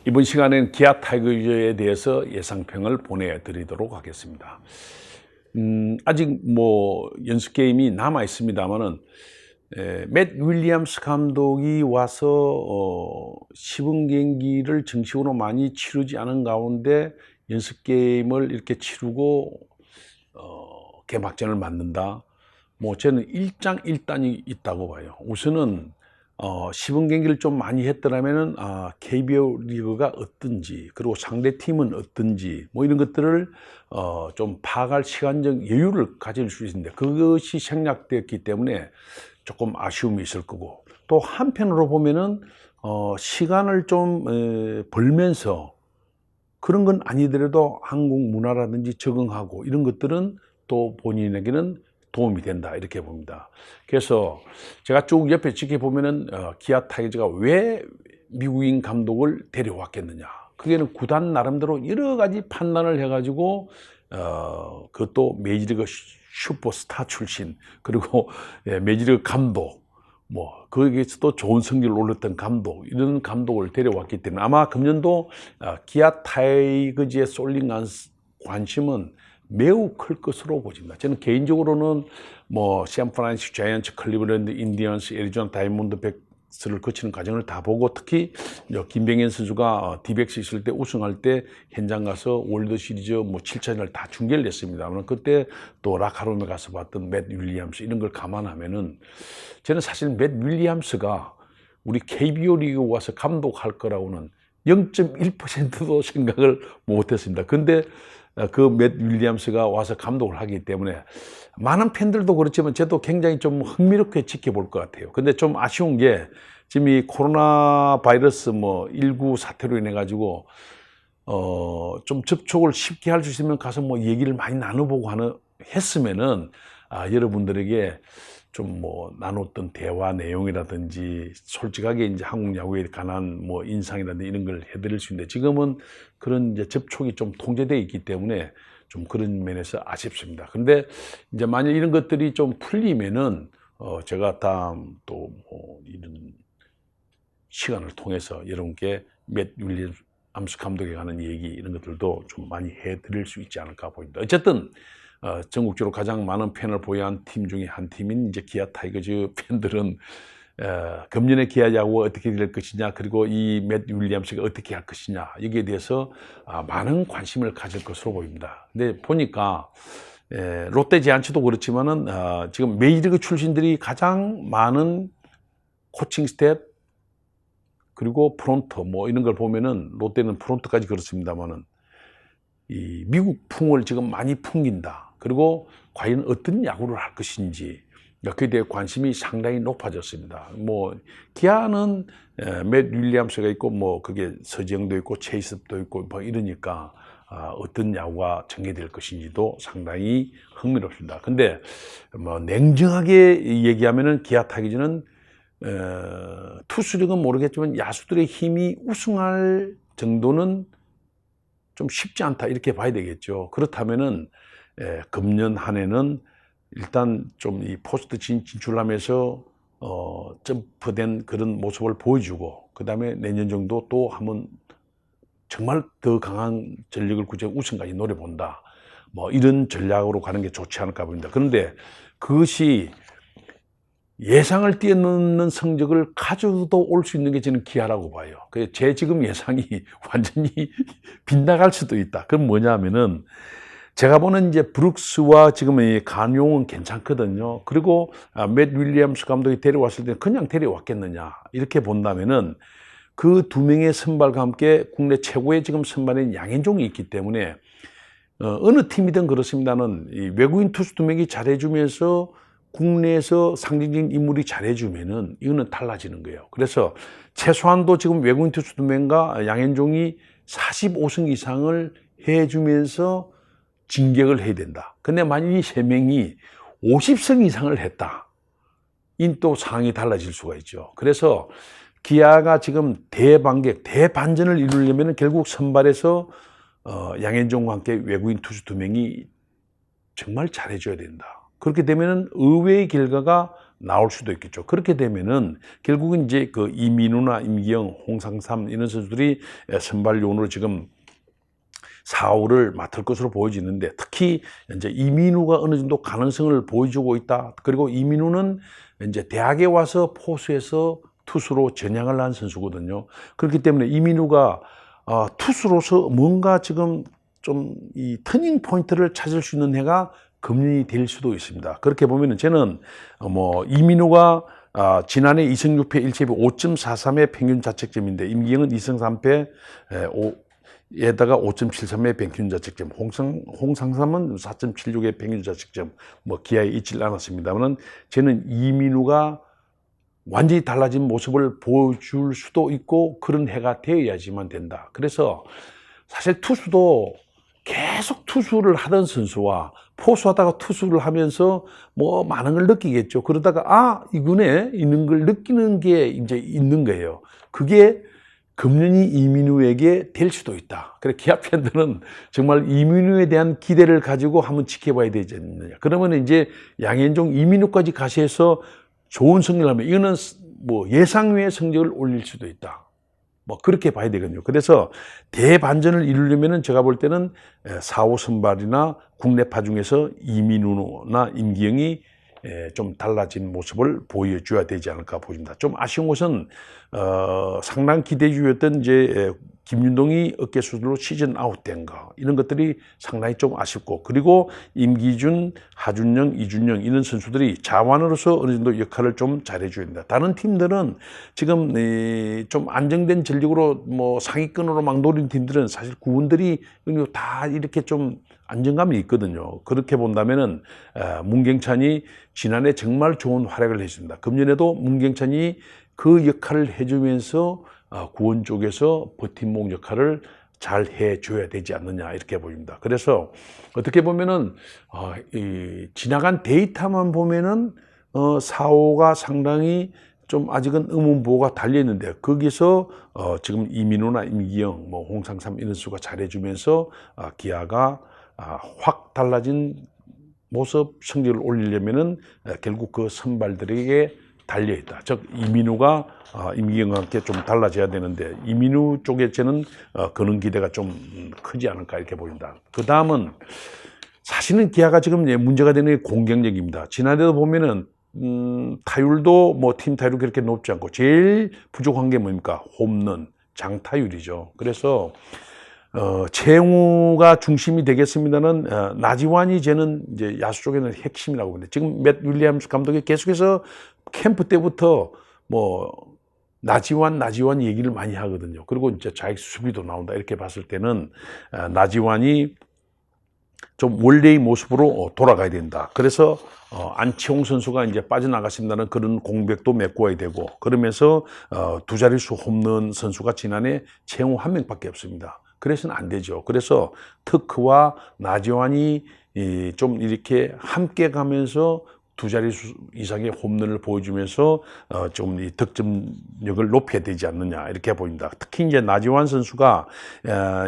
이번 시간엔 기아 타이거즈에 대해서 예상평을 보내드리도록 하겠습니다. 아직 뭐 연습 게임이 남아 있습니다만은 맷 윌리엄스 감독이 와서 시범 경기를 정식으로 많이 치르지 않은 가운데 연습 게임을 이렇게 치르고 개막전을 만든다. 뭐 저는 일장일단이 있다고 봐요. 우선은 시범 경기를 좀 많이 했더라면은 KBO 리그가 어떤지, 그리고 상대 팀은 어떤지, 뭐 이런 것들을 좀 파악할 시간적 여유를 가질 수 있는데 그것이 생략되었기 때문에 조금 아쉬움이 있을 거고, 또 한편으로 보면은 시간을 좀 벌면서 그런 건 아니더라도 한국 문화라든지 적응하고 이런 것들은 또 본인에게는 도움이 된다, 이렇게 봅니다. 그래서 제가 쭉 옆에 지켜보면은 기아 타이거즈가 왜 미국인 감독을 데려왔겠느냐, 그게는 구단 나름대로 여러 가지 판단을 해가지고 그것도 메이저리그 슈퍼스타 출신, 그리고 메이저리그 감독, 뭐 거기에서도 좋은 성적을 올렸던 감독, 이런 감독을 데려왔기 때문에 아마 금년도 기아 타이거즈에 쏠린 관심은 매우 클 것으로 보입니다. 저는 개인적으로는 뭐 샌프란시스코 자이언츠, 클리브랜드 인디언스, 애리조나 다이몬드백스를 거치는 과정을 다 보고, 특히 김병현 선수가 디백스 있을 때 우승할 때 현장 가서 월드 시리즈 뭐 7차전을 다 중계를 했습니다. 그때 또 라카룸에 가서 봤던 맷 윌리엄스, 이런 걸 감안하면은 저는 사실 맷 윌리엄스가 우리 KBO 리그 와서 감독할 거라고는 0.1%도 생각을 못했습니다. 근데 그 맷 윌리엄스가 와서 감독을 하기 때문에 많은 팬들도 그렇지만 저도 굉장히 좀 흥미롭게 지켜볼 것 같아요. 근데 좀 아쉬운 게 지금 이 코로나 바이러스 19 사태로 인해 가지고 좀 접촉을 쉽게 할 수 있으면 가서 뭐 얘기를 많이 나눠보고 했으면은 여러분들에게 좀 나눴던 대화 내용이라든지 솔직하게 이제 한국 야구에 관한 인상이라든지 이런 걸 해드릴 수 있는데, 지금은 그런 이제 접촉이 좀 통제되어 있기 때문에 좀 그런 면에서 아쉽습니다. 근데 이제 만약 이런 것들이 좀 풀리면은 제가 다음 또 이런 시간을 통해서 여러분께 맷 윌리엄스 감독에 관한 얘기, 이런 것들도 좀 많이 해드릴 수 있지 않을까 보입니다. 어쨌든 전국적으로 가장 많은 팬을 보유한 팀 중에 한 팀인 이제 기아 타이거즈 팬들은 금년의 기아 야구가 어떻게 될 것이냐, 그리고 이 맷 윌리엄스가 어떻게 할 것이냐, 여기에 대해서 많은 관심을 가질 것으로 보입니다. 근데 보니까 롯데 자이언츠도 그렇지만은 지금 메이저리그 출신들이 가장 많은 코칭 스텝, 그리고 프론트 이런 걸 보면은 롯데는 프론트까지 그렇습니다만은 이 미국풍을 지금 많이 풍긴다. 그리고 과연 어떤 야구를 할 것인지 그에 대해 관심이 상당히 높아졌습니다. 기아는 맷 윌리엄스가 있고 그게 서지영도 있고 체이스도 있고 이러니까 어떤 야구가 전개될 것인지도 상당히 흥미롭습니다. 근데 냉정하게 얘기하면은 기아 타이거즈는 투수력은 모르겠지만 야수들의 힘이 우승할 정도는 좀 쉽지 않다, 이렇게 봐야 되겠죠. 그렇다면은 금년 한 해는 일단 좀 이 포스트 진출하면서 점프된 그런 모습을 보여주고, 그 다음에 내년 정도 또 한번 정말 더 강한 전력을 구성 우승까지 노려본다, 이런 전략으로 가는 게 좋지 않을까 봅니다. 그런데 그것이 예상을 뛰어넘는 성적을 가져도 올 수 있는 게 저는 기아라고 봐요. 제 지금 예상이 완전히 빗나갈 수도 있다. 그건 뭐냐면은 제가 보는 이제 브룩스와 지금 이 간용은 괜찮거든요. 그리고 맷 윌리엄스 감독이 데려왔을 때 그냥 데려왔겠느냐, 이렇게 본다면은 그 두 명의 선발과 함께 국내 최고의 지금 선발인 양현종이 있기 때문에 어느 팀이든 그렇습니다는 이 외국인 투수 두 명이 잘해주면서 국내에서 상징적인 인물이 잘해주면은 이거는 달라지는 거예요. 그래서 최소한도 지금 외국인 투수 두 명과 양현종이 45승 이상을 해주면서 진격을 해야 된다. 근데 만약 이 세 명이 50승 이상을 했다, 또 상황이 달라질 수가 있죠. 그래서 기아가 지금 대반전을 이루려면 결국 선발에서 양현종과 함께 외국인 투수 두 명이 정말 잘해줘야 된다. 그렇게 되면 의외의 결과가 나올 수도 있겠죠. 그렇게 되면은 결국은 이제 그 이민우나 임기영, 홍상삼 이런 선수들이 선발용으로 지금 4호를 맡을 것으로 보여지는데, 특히 이제 이민우가 어느 정도 가능성을 보여주고 있다. 그리고 이민우는 이제 대학에 와서 포수에서 투수로 전향을 한 선수거든요. 그렇기 때문에 이민우가 투수로서 뭔가 지금 좀 이 터닝 포인트를 찾을 수 있는 해가 금년이 될 수도 있습니다. 그렇게 보면은 저는 이민우가 지난해 2승 6패 1패 5.43의 평균 자책점인데, 임기영은 2승 3패 에다가 5.73의 평균 자책점, 홍상삼은 4.76의 평균 자책점, 기아에 있질 않았습니다만은 저는 이민우가 완전히 달라진 모습을 보여줄 수도 있고 그런 해가 되어야지만 된다. 그래서 사실 투수도 계속 투수를 하던 선수와 포수하다가 투수를 하면서 많은 걸 느끼겠죠. 그러다가 이거네 있는 걸 느끼는 게 이제 있는 거예요. 그게 금년이 이민우에게 될 수도 있다. 그래 기아 팬들은 정말 이민우에 대한 기대를 가지고 한번 지켜봐야 되지 않느냐. 그러면 이제 양현종, 이민우까지 가시해서 좋은 성적을 하면 이거는 예상 외의 성적을 올릴 수도 있다. 그렇게 봐야 되거든요. 그래서 대반전을 이루려면은 제가 볼 때는 4호 선발이나 국내파 중에서 이민우나 임기영이 좀 달라진 모습을 보여줘야 되지 않을까 보입니다. 좀 아쉬운 것은 상당 기대주였던 이제 김윤동이 어깨 수술로 시즌 아웃된 거, 이런 것들이 상당히 좀 아쉽고, 그리고 임기준, 하준영, 이준영 이런 선수들이 자완으로서 어느 정도 역할을 좀 잘해줘야 된다. 다른 팀들은 지금 좀 안정된 전력으로 상위권으로 막 노린 팀들은 사실 구원들이 다 이렇게 좀 안정감이 있거든요. 그렇게 본다면은 문경찬이 지난해 정말 좋은 활약을 했습니다. 금년에도 문경찬이 그 역할을 해주면서 구원 쪽에서 버팀목 역할을 잘 해줘야 되지 않느냐, 이렇게 보입니다. 그래서 어떻게 보면은 지나간 데이터만 보면은 4호가 상당히 좀 아직은 의문부호가 달려있는데, 거기서 지금 이민우나 임기영, 홍상삼 이런 수가 잘해주면서 기아가 확 달라진 모습, 성적을 올리려면은 결국 그 선발들에게 달려있다. 즉 이민우가 임기영과 함께 좀 달라져야 되는데, 이민우 쪽에 저는 그런 기대가 좀 크지 않을까 이렇게 보인다. 그 다음은 사실은 기아가 지금 문제가 되는 게 공격력입니다. 지난해도 보면은 타율도 팀 타율이 그렇게 높지 않고 제일 부족한 게 뭡니까? 홈런, 장타율이죠. 그래서 최영우가 중심이 되겠습니다는 나지완이 저는 이제 야수 쪽에는 핵심이라고 보는데, 지금 맷 윌리엄스 감독이 계속해서 캠프 때부터 나지완 얘기를 많이 하거든요. 그리고 이제 자익 수비도 나온다 이렇게 봤을 때는 나지완이 좀 원래의 모습으로 돌아가야 된다. 그래서 안치홍 선수가 이제 빠져나가신다는 그런 공백도 메꿔야 되고, 그러면서 두 자릿수 홈런 선수가 지난해 최영우 한 명밖에 없습니다. 그래서는 안 되죠. 그래서 특크와 나지완이 좀 이렇게 함께 가면서 두 자릿수 이상의 홈런을 보여주면서 좀 이 득점력을 높여야 되지 않느냐 이렇게 보입니다. 특히 이제 나지완 선수가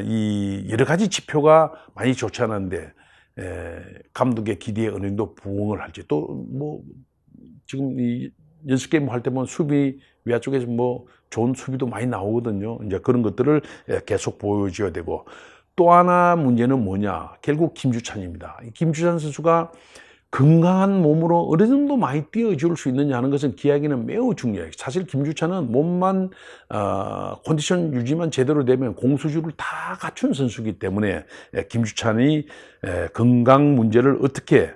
이 여러 가지 지표가 많이 좋지 않은데 감독의 기대에 어느 정도 부응을 할지, 또 지금 이 연습 게임 할 때 보면 수비 외야 쪽에서 좋은 수비도 많이 나오거든요. 이제 그런 것들을 계속 보여줘야 되고, 또 하나 문제는 뭐냐? 결국 김주찬입니다. 김주찬 선수가 건강한 몸으로 어느 정도 많이 뛰어줄 수 있느냐 하는 것은 기아에게는 매우 중요해요. 사실 김주찬은 몸만 컨디션 유지만 제대로 되면 공수주를 다 갖춘 선수이기 때문에 김주찬이 건강 문제를 어떻게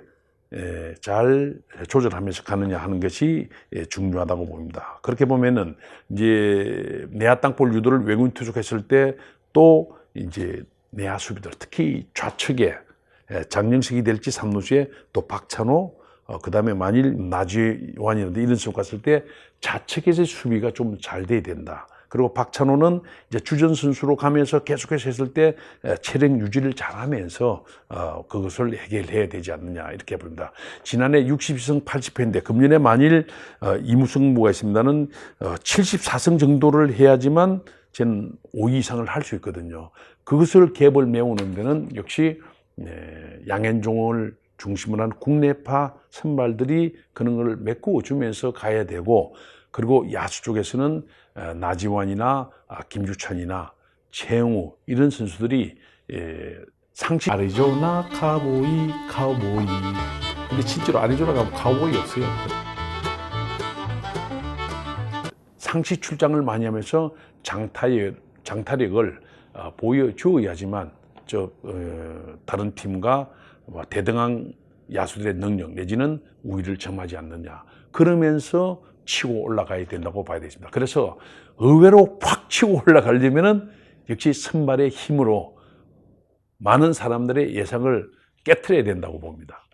잘 조절하면서 가느냐 하는 것이 중요하다고 봅니다. 그렇게 보면은 이제 내야 땅볼 유도를 외국인 투수했을 때 또 이제 내야 수비들, 특히 좌측에 장영식이 될지 삼루수에 또 박찬호, 그 다음에 만일 나지완이라든지 이런 선수 갔을 때 좌측에서의 수비가 좀 잘 돼야 된다. 그리고 박찬호는 이제 주전 선수로 가면서 계속해서 했을 때 체력 유지를 잘하면서 그것을 해결해야 되지 않느냐 이렇게 봅니다. 지난해 62승 80패인데 금년에 만일 이무승부가 있습니다는 74승 정도를 해야지만 저는 5위 이상을 할 수 있거든요. 그것을 갭을 메우는 데는 역시 양현종을 중심으로 한 국내파 선발들이 그런 걸 메꾸어 주면서 가야 되고, 그리고 야수 쪽에서는 나지완이나 김주찬이나 최영우 이런 선수들이 상시 아리조나 카우보이. 근데 실제로 아리조나 가면 카우보이 없어요. 상시 출장을 많이 하면서 장타력을 보여주어야지만 다른 팀과 대등한 야수들의 능력 내지는 우위를 점하지 않느냐. 그러면서 치고 올라가야 된다고 봐야 되겠습니다. 그래서 의외로 팍 치고 올라가려면은 역시 선발의 힘으로 많은 사람들의 예상을 깨트려야 된다고 봅니다.